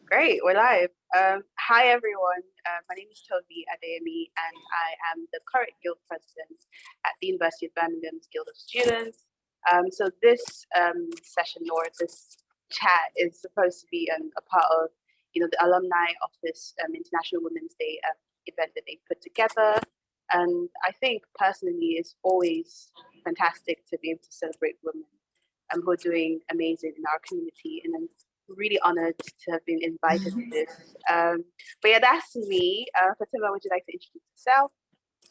Great, we're live. Hi, everyone. My name is Tobi Adeyemi, and I am the current guild president at the University of Birmingham's Guild of Students. So this session or this chat is supposed to be a part of, the alumni of this International Women's Day event that they put together. And I think personally, it's always fantastic to be able to celebrate women who are doing amazing in our community, and I'm really honored to have been invited to this. But yeah, that's me. Fatimah, would you like to introduce yourself?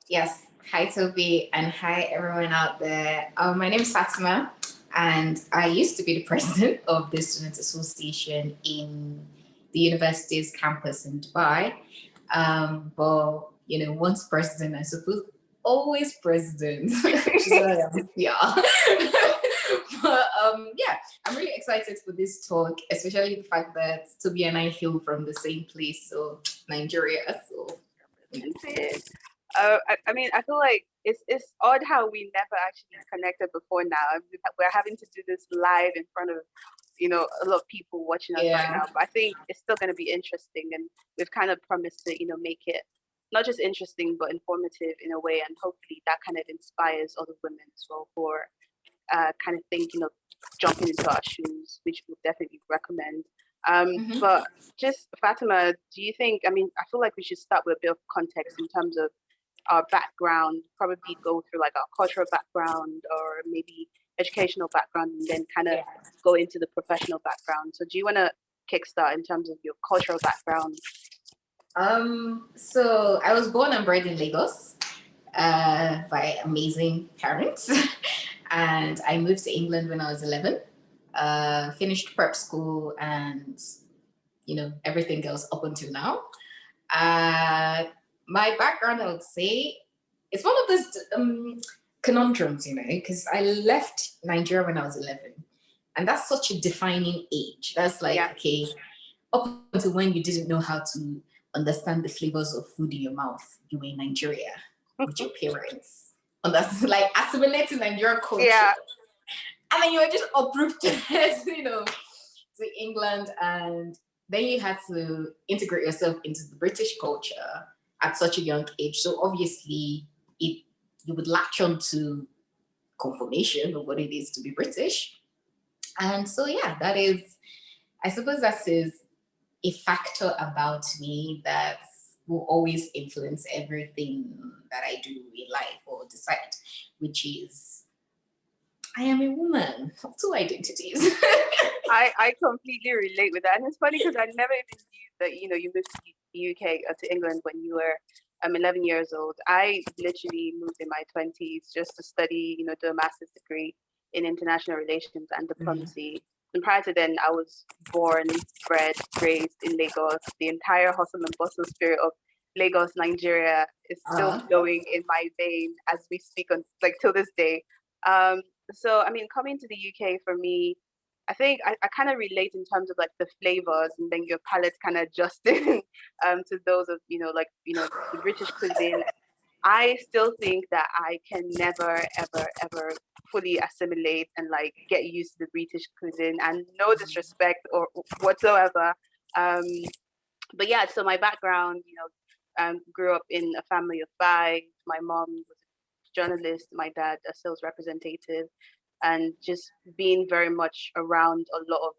Yes. Hi, Tobi, and hi, everyone out there. My name is Fatimah, and I used to be the president of the Student Association in the university's campus in Dubai. But, once president, I suppose, always president. Yeah. But yeah, I'm really excited for this talk, especially the fact that Tobi and I hail from the same place, so Nigeria. So I mean, I feel like it's odd how we never actually connected before now. We're having to do this live in front of, a lot of people watching us right now. But I think it's still going to be interesting, and we've kind of promised to, make it not just interesting but informative in a way, and hopefully that kind of inspires other women as well who are kind of think, jumping into our shoes, which we definitely recommend. But just Fatima, do you think, I feel like we should start with a bit of context in terms of our background, probably go through like our cultural background or maybe educational background, and then kind of go into the professional background. So do you want to kickstart in terms of your cultural background? So I was born and bred in Lagos by amazing parents. And I moved to England when I was 11, finished prep school, and, everything else up until now. My background, I would say, it's one of those conundrums, because I left Nigeria when I was 11. And that's such a defining age. That's like, okay, up until when you didn't know how to understand the flavors of food in your mouth, you were in Nigeria with your parents. And that's like assimilating Nigerian culture. Yeah. And then you were just uprooted, to England. And then you had to integrate yourself into the British culture at such a young age. So obviously, you would latch on to confirmation of what it is to be British. And so, yeah, I suppose that is a factor about me that will always influence everything that I do in life or decide, which is I am a woman of two identities. I completely relate with that. And it's funny because I never even knew that, you moved to the UK or to England when you were 11 years old. I literally moved in my 20s just to study, do a master's degree in international relations and diplomacy. And prior to then, I was born, bred, raised in Lagos. The entire hustle and bustle spirit of Lagos, Nigeria is still flowing in my vein as we speak on, till this day. So, coming to the UK for me, I think I kind of relate in terms of the flavors, and then your palate's kind of adjusting to those of, the British cuisine. I still think that I can never, ever, ever fully assimilate and get used to the British cuisine, and no disrespect or whatsoever. But yeah, so my background, grew up in a family of 5. My mom was a journalist, my dad a sales representative, and just being very much around a lot of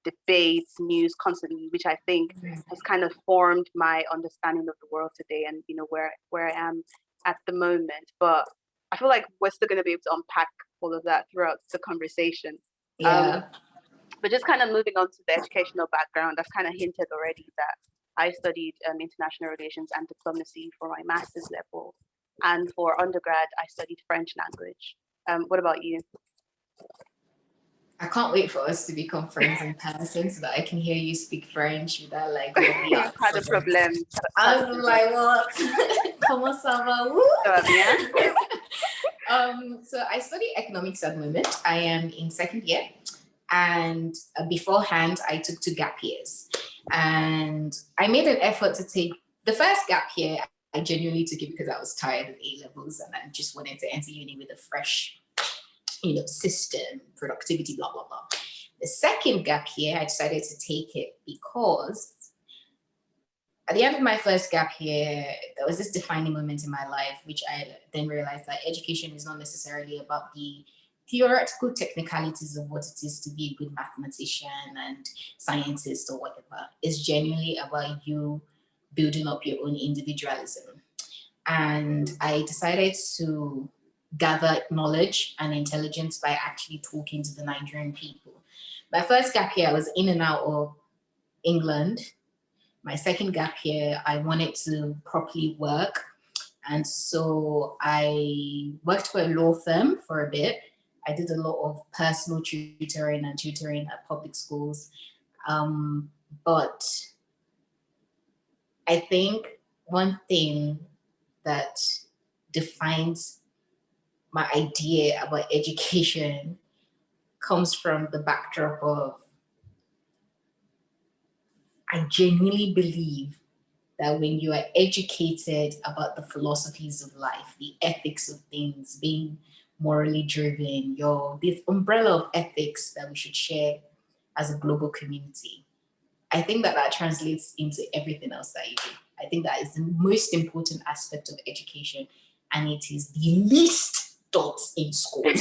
debates, news constantly, which I think has kind of formed my understanding of the world today, and where I am at the moment. But I feel like we're still going to be able to unpack all of that throughout the conversation. But just kind of moving on to the educational background, I've kind of hinted already that I studied international relations and diplomacy for my master's level, and for undergrad I studied French language. What about you? I can't wait for us to become friends in person so that I can hear you speak French without pas de problème. I was like, what? Comment ça va? So I study economics at the moment. I am in second year, and beforehand I took 2 gap years, and I made an effort to take the first gap year. I genuinely took it because I was tired of A-levels and I just wanted to enter uni with a fresh system, productivity, blah, blah, blah. The second gap year, I decided to take it because at the end of my first gap year, there was this defining moment in my life, which I then realized that education is not necessarily about the theoretical technicalities of what it is to be a good mathematician and scientist or whatever. It's genuinely about you building up your own individualism. And I decided to gather knowledge and intelligence by actually talking to the Nigerian people. My first gap year, I was in and out of England. My second gap year, I wanted to properly work. And so I worked for a law firm for a bit. I did a lot of personal tutoring and tutoring at public schools. But I think one thing that defines my idea about education comes from the backdrop of I genuinely believe that when you are educated about the philosophies of life, the ethics of things, being morally driven, this umbrella of ethics that we should share as a global community, I think that translates into everything else that you do. I think that is the most important aspect of education, and it is the least taught in schools.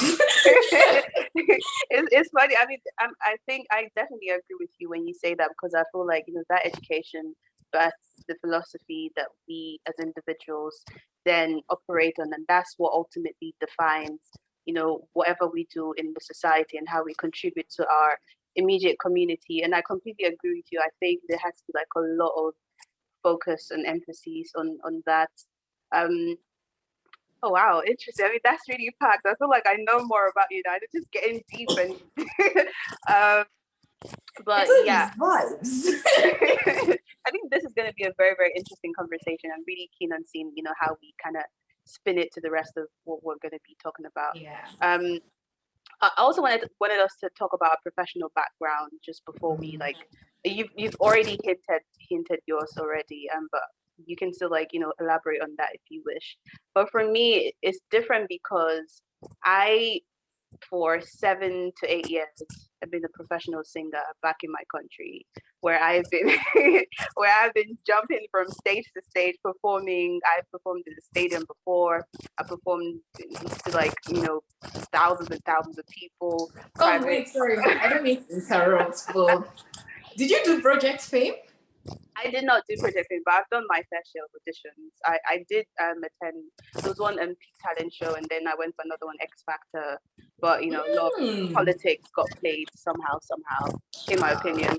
It's funny. I mean, I think I definitely agree with you when you say that, because I feel like, that education births the philosophy that we as individuals then operate on, and that's what ultimately defines, whatever we do in the society and how we contribute to our immediate community. And I completely agree with you. I think there has to be like a lot of focus and emphasis on that. Oh wow, interesting. I mean, that's really packed. I feel like I know more about you now. It's just getting deep and but yeah. Vibes. I think this is going to be a very, very interesting conversation. I'm really keen on seeing, how we kind of spin it to the rest of what we're going to be talking about. Yeah. I also wanted us to talk about our professional background just before we you've already hinted yours already, but you can still elaborate on that if you wish. But for me, it's different because for 7 to 8 years, I've been a professional singer back in my country, where I've been jumping from stage to stage performing. I've performed in the stadium before. I performed to thousands and thousands of people. Wait, sorry, I don't mean to interrupt, but did you do Project Fame? I did not do Project Fame, but I've done my fair share of auditions. I did attend. There was one Peak Talent show, and then I went for another one, X Factor. But a lot of politics got played somehow, in my opinion.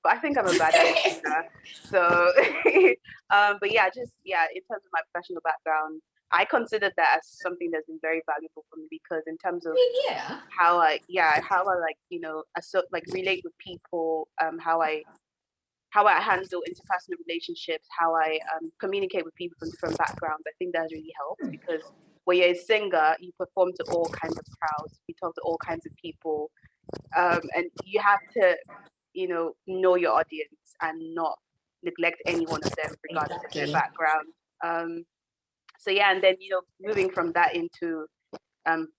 But I think I'm a badass singer. So, but yeah, in terms of my professional background, I consider that as something that's been very valuable for me, because in terms of how I relate with people, how I handle interpersonal relationships, how I communicate with people from different backgrounds. I think that has really helped, because when you're a singer, you perform to all kinds of crowds, you talk to all kinds of people, and you have to, know your audience and not neglect any one of them, regardless of their background. So yeah, and then moving from that into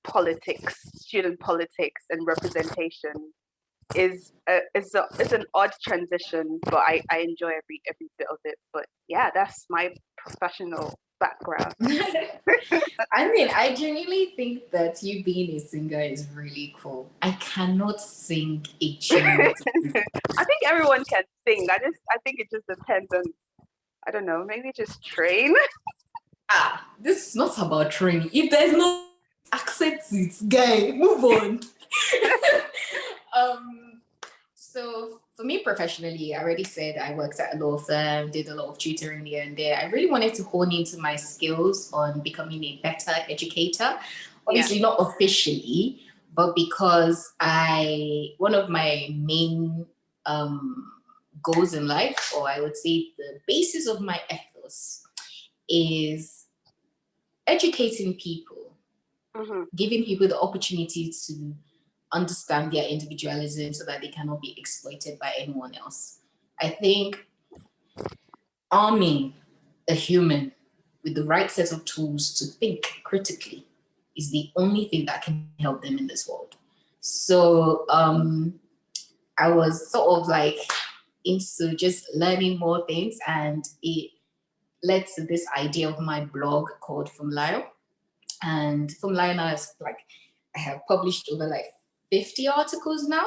politics, student politics, and representation is an odd transition, but I enjoy every bit of it. But yeah, that's my professional background. I mean, I genuinely think that you being a singer is really cool. I cannot sing a tune. I think everyone can sing. I think it just depends on, I don't know, maybe just train. This is not about training. If there's no, accept it, guy. Move on. So for me professionally, I already said I worked at a law firm, did a lot of tutoring here and there. I really wanted to hone into my skills on becoming a better educator. Obviously not officially, but because one of my main goals in life, or I would say the basis of my ethos, is educating people, giving people the opportunity to understand their individualism so that they cannot be exploited by anyone else. I think arming a human with the right set of tools to think critically is the only thing that can help them in this world. So I was sort of into just learning more things, and it led to this idea of my blog called Fumlayo. And Fumlayo now is like, I have published over like 50 articles now,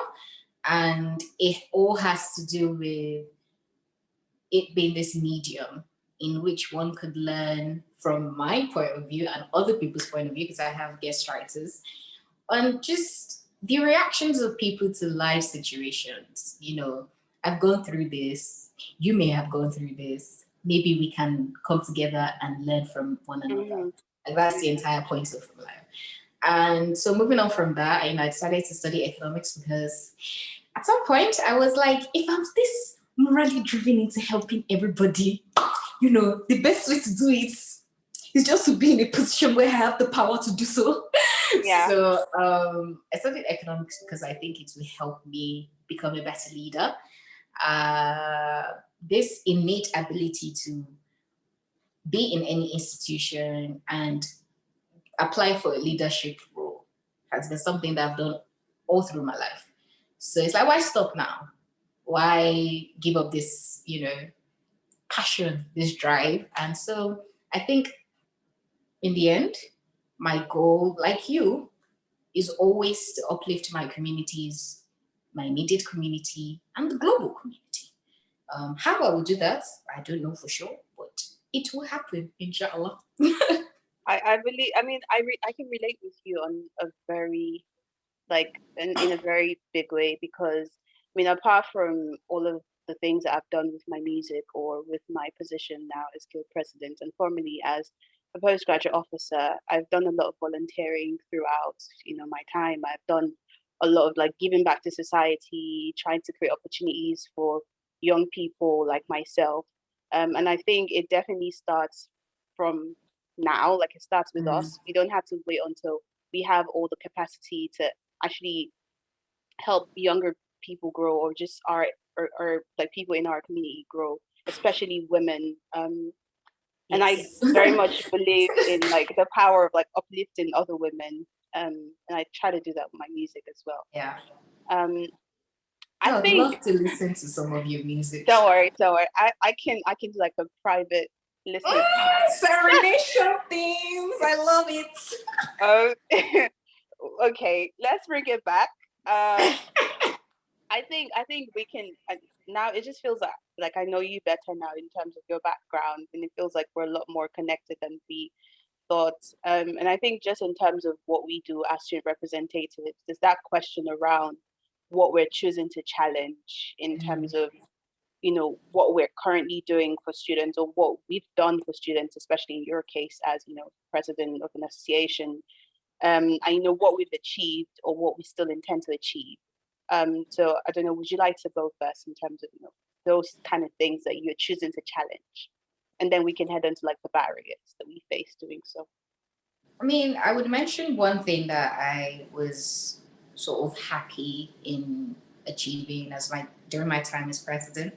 and it all has to do with it being this medium in which one could learn from my point of view and other people's point of view, because I have guest writers, on just the reactions of people to life situations. You know, I've gone through this, you may have gone through this, maybe we can come together and learn from one another. Like that's the entire point of life. And so moving on from that, I decided to study economics because at some point I was like, if I'm this morally driven into helping everybody, the best way to do it is just to be in a position where I have the power to do so. Yeah. So I studied economics because I think it will help me become a better leader. This innate ability to be in any institution and apply for a leadership role has been something that I've done all through my life. So it's like, why stop now? Why give up this, passion, this drive? And so I think in the end, my goal, like you, is always to uplift my communities, my immediate community, and the global community. How I will do that, I don't know for sure, but it will happen, inshallah. I can relate with you on a very, in a very big way, because apart from all of the things that I've done with my music or with my position now as guild president and formerly as a postgraduate officer, I've done a lot of volunteering throughout, my time. I've done a lot of giving back to society, trying to create opportunities for young people like myself. And I think it definitely starts from now, it starts with us. We don't have to wait until we have all the capacity to actually help younger people grow, or just our or people in our community grow, especially women. And I very much believe in the power of uplifting other women. And I try to do that with my music as well. Yeah. I would love to listen to some of your music. Don't worry. I can do a private listen. Serenation themes. I love it. Okay, let's bring it back. I think we can now. It just feels like I know you better now in terms of your background, and it feels like we're a lot more connected than we thought. And I think just in terms of what we do as student representatives, there's that question around what we're choosing to challenge in terms of what we're currently doing for students, or what we've done for students, especially in your case as president of an association, and what we've achieved or what we still intend to achieve. So I don't know, would you like to go first in terms of those kind of things that you're choosing to challenge, and then we can head into the barriers that we face doing so? I would mention one thing that I was sort of happy in achieving during my time as president.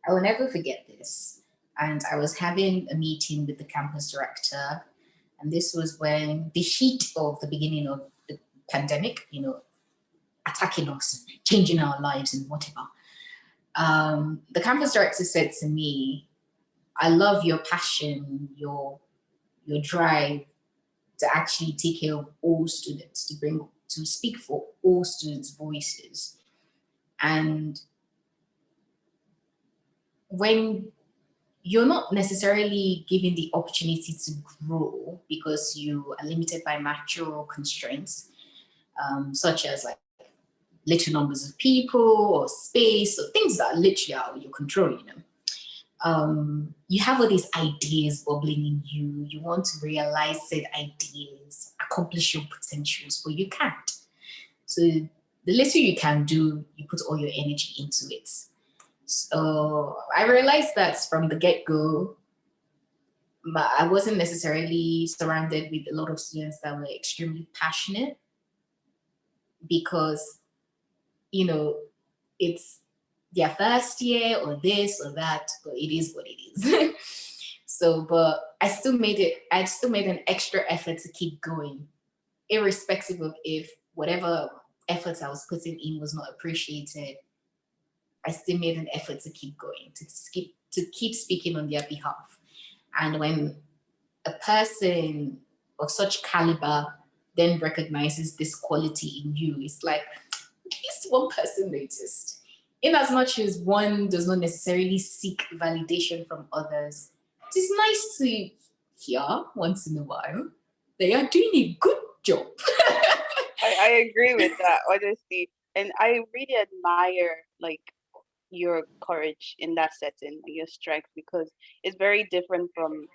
I will never forget this. And I was having a meeting with the campus director, and this was when the heat of the beginning of the pandemic, attacking us, changing our lives and whatever. The campus director said to me, I love your passion, your drive to actually take care of all students, to speak for all students' voices. And when you're not necessarily given the opportunity to grow because you are limited by natural constraints, such as little numbers of people or space or things that are literally out of your control, you have all these ideas bubbling in you. You want to realize said ideas, accomplish your potentials, but you can't. So the little you can do, you put all your energy into it. So I realized that from the get-go, I wasn't necessarily surrounded with a lot of students that were extremely passionate, because, it's their first year or this or that, but it is what it is. So, but I still made an extra effort to keep going, irrespective of if whatever efforts I was putting in was not appreciated. I still made an effort to keep going, to keep speaking on their behalf. And when a person of such caliber then recognizes this quality in you, it's like, at least one person noticed. In as much as one does not necessarily seek validation from others, it is nice to hear once in a while they are doing a good job. I agree with that, honestly. And I really admire like your courage in that setting, your strength, because it's very different from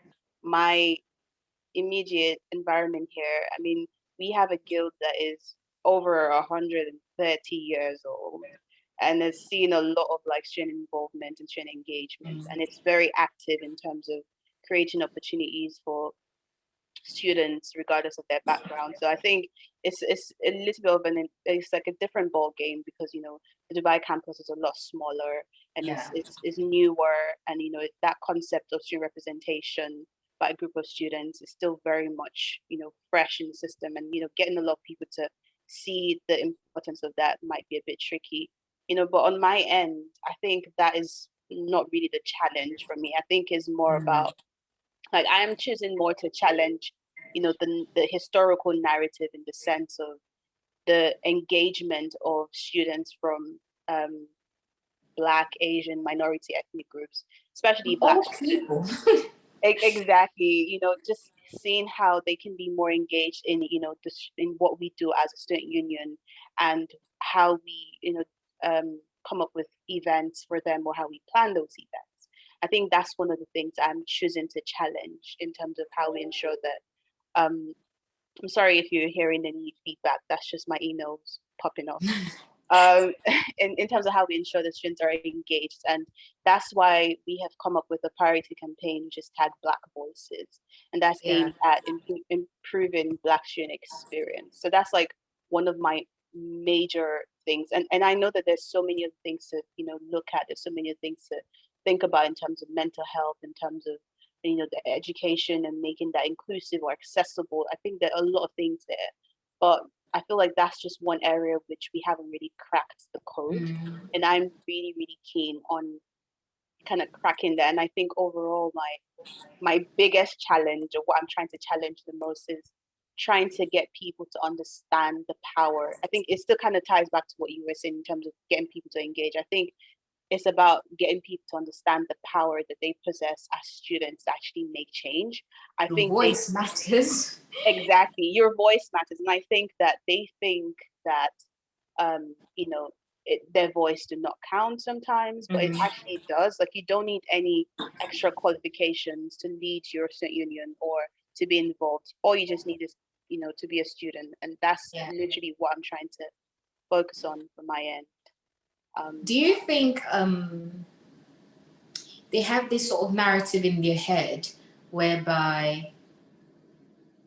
my immediate environment here. I mean, we have a guild that is over 130 years old and has seen a lot of like student involvement and student engagement, and it's very active in terms of creating opportunities for students regardless of their background. So I think it's a little bit of it's like a different ball game, because the Dubai campus is a lot smaller and it's newer, and that concept of student representation by a group of students is still very much fresh in the system, and getting a lot of people to see the importance of that might be a bit tricky. But on my end, I think that is not really the challenge for me. I think it's more about, like, I am choosing more to challenge, the historical narrative, in the sense of the engagement of students from Black, Asian, minority ethnic groups, especially Black people. Exactly. Just seeing how they can be more engaged in, in what we do as a student union, and how we, come up with events for them, or how we plan those events. I think that's one of the things I'm choosing to challenge in terms of how we ensure that. I'm sorry if you're hearing any feedback. That's just my emails popping off. In terms of how we ensure that students are engaged. And that's why we have come up with a priority campaign, which is Tag Black Voices. And that's aimed at improving Black student experience. So that's like one of my major things. And I know that there's so many other things to, look at. There's so many other things to think about in terms of mental health, in terms of, the education and making that inclusive or accessible. I think there are a lot of things there. But I feel like that's just one area which we haven't really cracked the code. And I'm really, really keen on kind of cracking that. And I think overall my biggest challenge, or what I'm trying to challenge the most, is trying to get people to understand the power. I think it still kind of ties back to what you were saying in terms of getting people to engage. I think it's about getting people to understand the power that they possess as students to actually make change. I think voice matters. Exactly, your voice matters, and I think that they think that their voice do not count sometimes, but it actually does. Like, you don't need any extra qualifications to lead your student union or to be involved. All you just need is to be a student, and that's literally what I'm trying to focus on from my end. Do you think they have this sort of narrative in their head whereby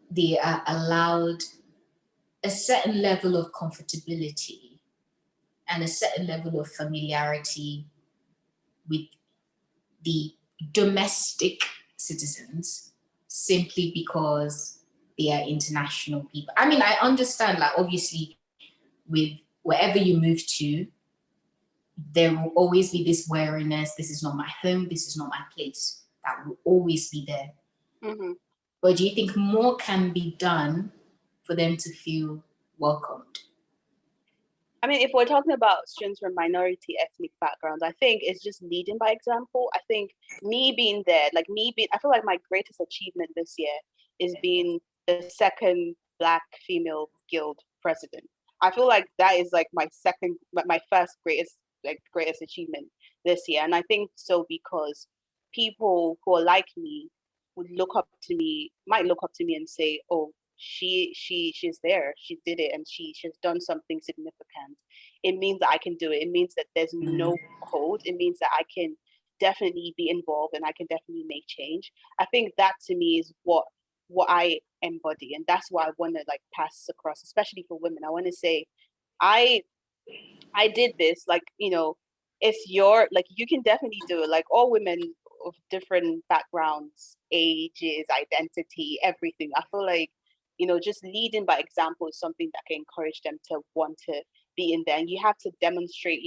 they are allowed a certain level of comfortability and a certain level of familiarity with the domestic citizens simply because they are international people? I mean, I understand, like, obviously, with wherever you move to, there will always be this wariness. This is not my home. This is not my place. That will always be there. But do you think more can be done for them to feel welcomed? I mean, if we're talking about students from minority ethnic backgrounds, I think it's just leading by example. I think me being there, I feel like my greatest achievement this year is being the second Black female guild president. I feel like that is like my first greatest achievement this year. And I think so because people who are like me might look up to me and say, oh, she's there, she did it, and she's done something significant. It means that I can do it. It means that there's no code. It means that I can definitely be involved and I can definitely make change. I think that to me is what I embody, and that's what I want to like pass across, especially for women. I want to say I did this, like, if you're like, you can definitely do it. Like, all women of different backgrounds, ages, identity, everything. I feel like, just leading by example is something that can encourage them to want to be in there. And you have to demonstrate,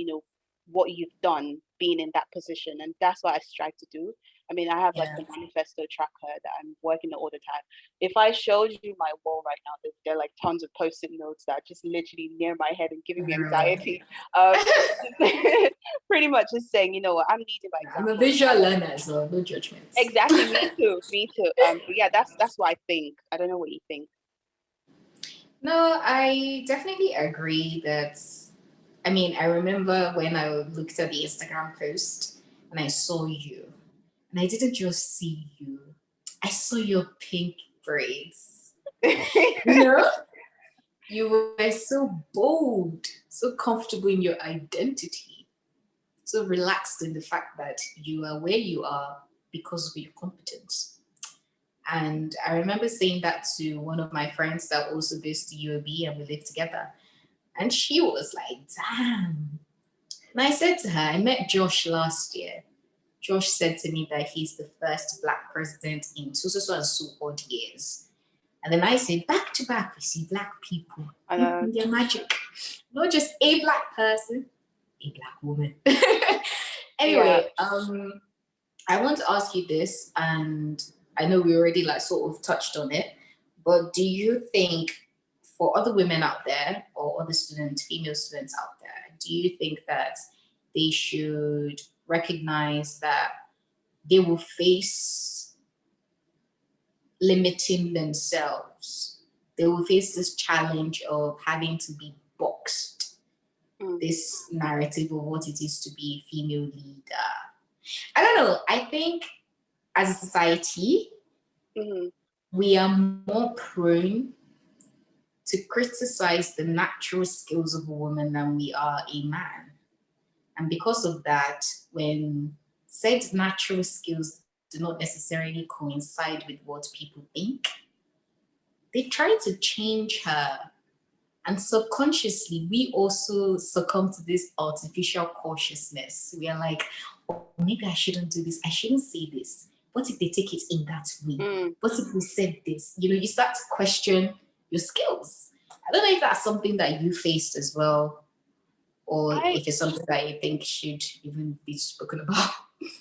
what you've done being in that position. And that's what I strive to do. I mean, I have like the manifesto tracker that I'm working on all the time. If I showed you my wall right now, there are like tons of post-it notes that are just literally near my head and giving me anxiety. Pretty much just saying, you know what, I'm leading by example. I'm a visual learner, so no judgments. Exactly, me too. But yeah, that's what I think. I don't know what you think. No, I definitely agree that, I mean, I remember when I looked at the Instagram post and I saw you, and I didn't just see you, I saw your pink braids. You know? You were so bold, so comfortable in your identity, so relaxed in the fact that you are where you are because of your competence. And I remember saying that to one of my friends that also goes to UOB and we lived together. And she was like, damn. And I said to her, I met Josh last year. Josh said to me that he's the first Black president in so and so odd years. And then I said, back to back, we see Black people. They're magic. Not just a Black person, a Black woman. Anyway, I want to ask you this, and I know we already like sort of touched on it, but do you think for other women out there or other students, female students out there, do you think that they should recognize that they will face limiting themselves? They will face this challenge of having to be boxed, this narrative of what it is to be a female leader. I don't know. I think as a society, we are more prone to criticize the natural skills of a woman than we are a man. And because of that, when said natural skills do not necessarily coincide with what people think, they try to change her. And subconsciously, we also succumb to this artificial cautiousness. We are like, oh, maybe I shouldn't do this. I shouldn't say this. What if they take it in that way? What if we said this? You know, you start to question your skills. I don't know if that's something that you faced as well, or if it's something that you think should even be spoken about.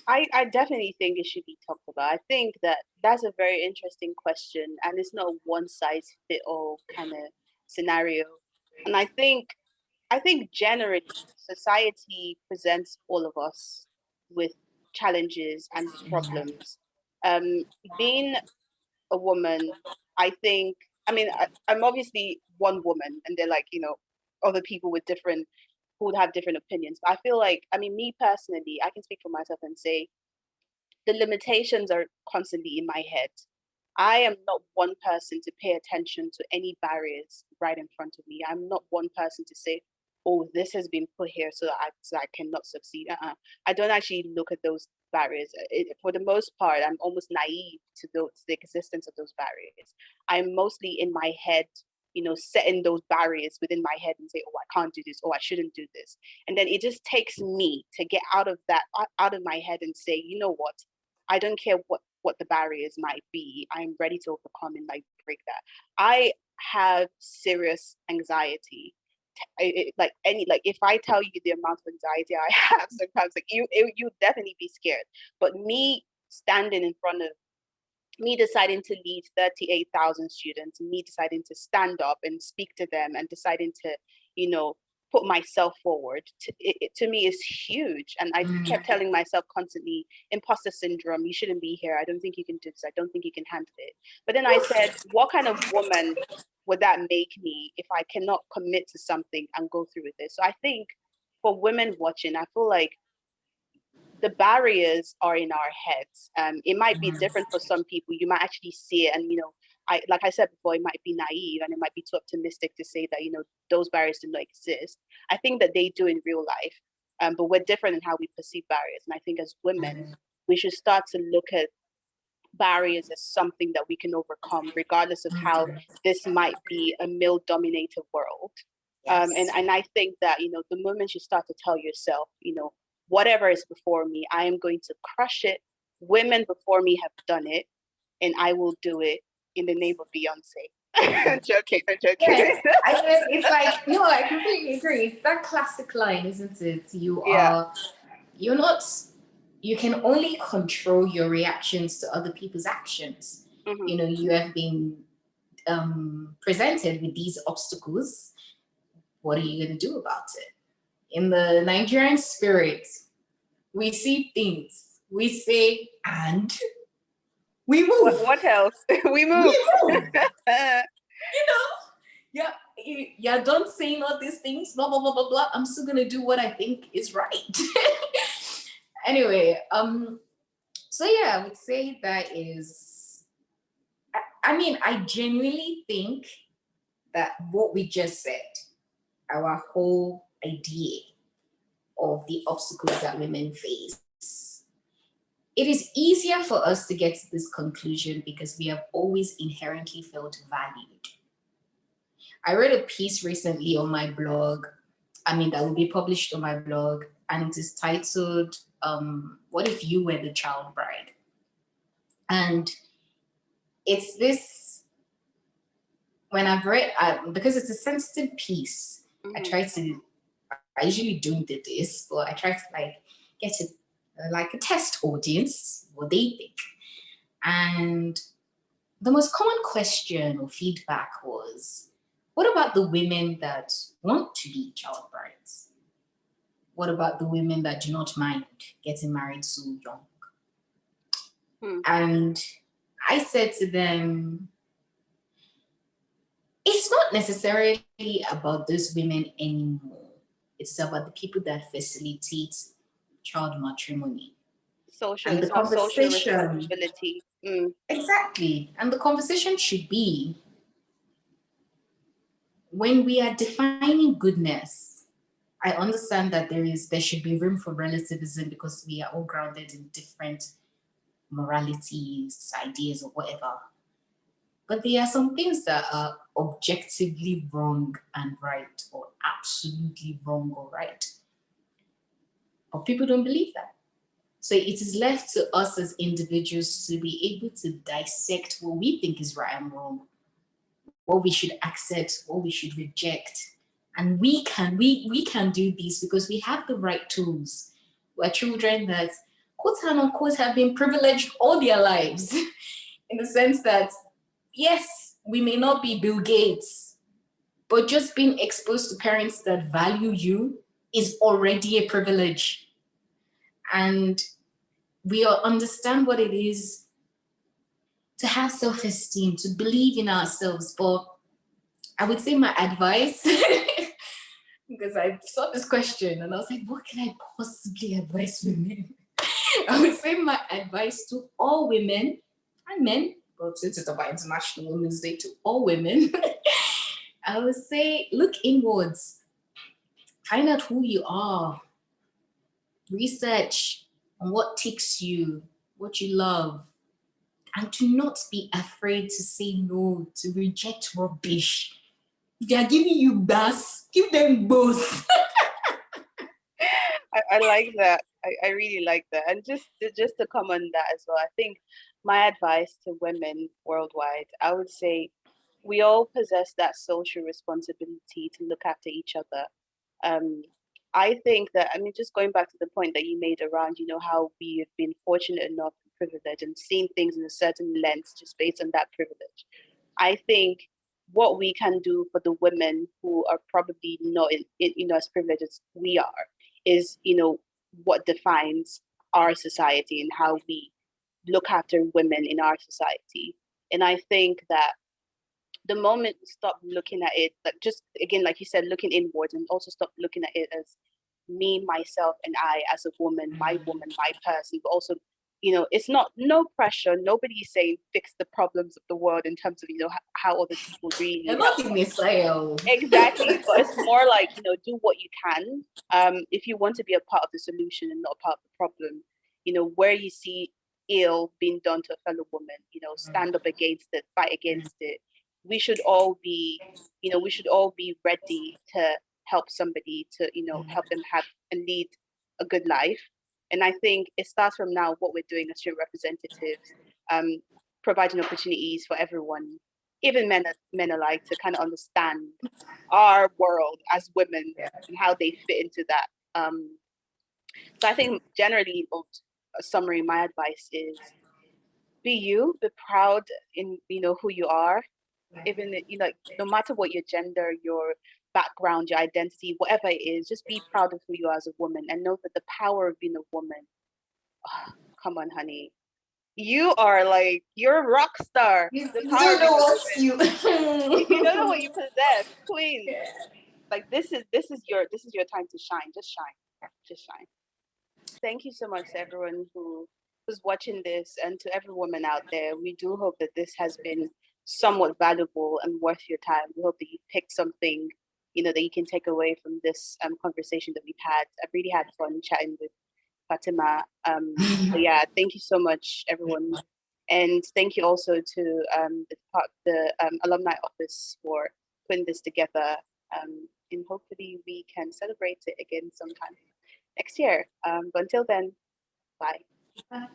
I definitely think it should be talked about. I think that that's a very interesting question, and it's not a one-size-fits-all kind of scenario. And I think generally society presents all of us with challenges and problems. Being a woman, I think, I mean, I'm obviously one woman, and they're like, you know, other people with different, who would have different opinions. But I feel like, I mean, me personally, I can speak for myself and say the limitations are constantly in my head. I am not one person to pay attention to any barriers right in front of me. I'm not one person to say, oh, this has been put here so that I cannot succeed. I don't actually look at those barriers. For the most part, I'm almost naive to the existence of those barriers. I'm mostly in my head, you know, setting those barriers within my head and say, oh, I can't do this, oh, I shouldn't do this. And then it just takes me to get out of my head and say, you know what, I don't care what the barriers might be. I'm ready to overcome and like break that. I have serious anxiety. Like if I tell you the amount of anxiety I have sometimes, like you definitely be scared. But me standing in front of me deciding to lead 38,000 students, me deciding to stand up and speak to them and deciding to, you know, put myself forward, to me is huge. And I kept telling myself constantly, imposter syndrome, you shouldn't be here. I don't think you can do this. I don't think you can handle it. But then I said, what kind of woman would that make me if I cannot commit to something and go through with this? So I think for women watching, I feel like the barriers are in our heads. It might be different for some people. You might actually see it, and you know, like I said before, it might be naive and it might be too optimistic to say that, you know, those barriers do not exist. I think that they do in real life, but we're different in how we perceive barriers. And I think as women, we should start to look at barriers as something that we can overcome, regardless of how this might be a male-dominated world. And I think that, you know, the moment you start to tell yourself, you know, whatever is before me, I am going to crush it. Women before me have done it, and I will do it in the name of Beyonce. I'm joking. Yeah, it's like, no, I completely agree. It's that classic line, isn't it? You're not, you can only control your reactions to other people's actions. Mm-hmm. You have been presented with these obstacles. What are you going to do about it? In the Nigerian spirit, we see things, we say, and we move. What else? We move. We move. Yeah, you're done saying all these things, blah, blah, blah, blah, blah. I'm still going to do what I think is right. Anyway, so yeah, I would say that is, I mean, I genuinely think that what we just said, our whole idea of the obstacles that women face, it is easier for us to get to this conclusion because we have always inherently felt valued. I read a piece recently on my blog, that will be published on my blog, and it is titled, What If You Were the Child Bride? And it's this, when I've read, because it's a sensitive piece, Mm-hmm. I usually don't do this, but I try to get a test audience, what they think. And the most common question or feedback was, what about the women that want to be child brides? What about the women that do not mind getting married so young? And I said to them, it's not necessarily about those women anymore. It's about the people that facilitate child matrimony. And the conversation, social responsibility. Exactly. And the conversation should be, when we are defining goodness, I understand that there should be room for relativism because we are all grounded in different moralities, ideas, or whatever. But there are some things that are objectively wrong and right, or absolutely wrong or right. But people don't believe that. So it is left to us as individuals to be able to dissect what we think is right and wrong, what we should accept, what we should reject. And we can do this because we have the right tools. We're children that, quote unquote, have been privileged all their lives in the sense that, yes, we may not be Bill Gates, but just being exposed to parents that value you is already a privilege. And we all understand what it is to have self-esteem, to believe in ourselves. But I would say my advice, because I saw this question and I was like, what can I possibly advise women? I would say my advice to all women and men, but since it's about International Women's Day, to all women, I would say look inwards, find out who you are, research on what ticks you, what you love, and to not be afraid to say no, to reject rubbish. If they are giving you bass, give them both. I like that. I really like that. And just to come on that as well, I think my advice to women worldwide, I would say we all possess that social responsibility to look after each other. I think that, just going back to the point that you made around, how we have been fortunate enough and privileged and seeing things in a certain lens just based on that privilege. I think what we can do for the women who are probably not as privileged as we are is, what defines our society and how we look after women in our society. And I think that the moment we stop looking at it, like, just again, like you said, looking inwards, and also stop looking at it as me, myself, and I as a woman, my person, but also, it's not, no pressure. Nobody's saying fix the problems of the world in terms of, how other people really You're need not help. in Israel. Exactly. But it's more like, do what you can. If you want to be a part of the solution and not a part of the problem, where you see ill being done to a fellow woman, stand up against it, fight against it. We should all be, ready to help somebody, to, help them have and lead a good life. And I think it starts from now, what we're doing as student representatives, providing opportunities for everyone, even men alike, to kind of understand our world as women and how they fit into that. So I think generally, a summary, my advice is be you, be proud in who you are, even no matter what your gender, your background, your identity, whatever it is, just be proud of who you are as a woman, and know that the power of being a woman. Oh, come on, honey. You're a rock star. You don't know what you you don't know what you possess, queen. Yeah. Like this is your time to shine. Just shine. Thank you so much to everyone who's watching this, and to every woman out there. We do hope that this has been somewhat valuable and worth your time. We hope that you picked something, that you can take away from this conversation that we've had. I've really had fun chatting with Fatimah. But yeah, thank you so much, everyone. And thank you also to the alumni office for putting this together. And hopefully we can celebrate it again sometime next year. But until then, bye.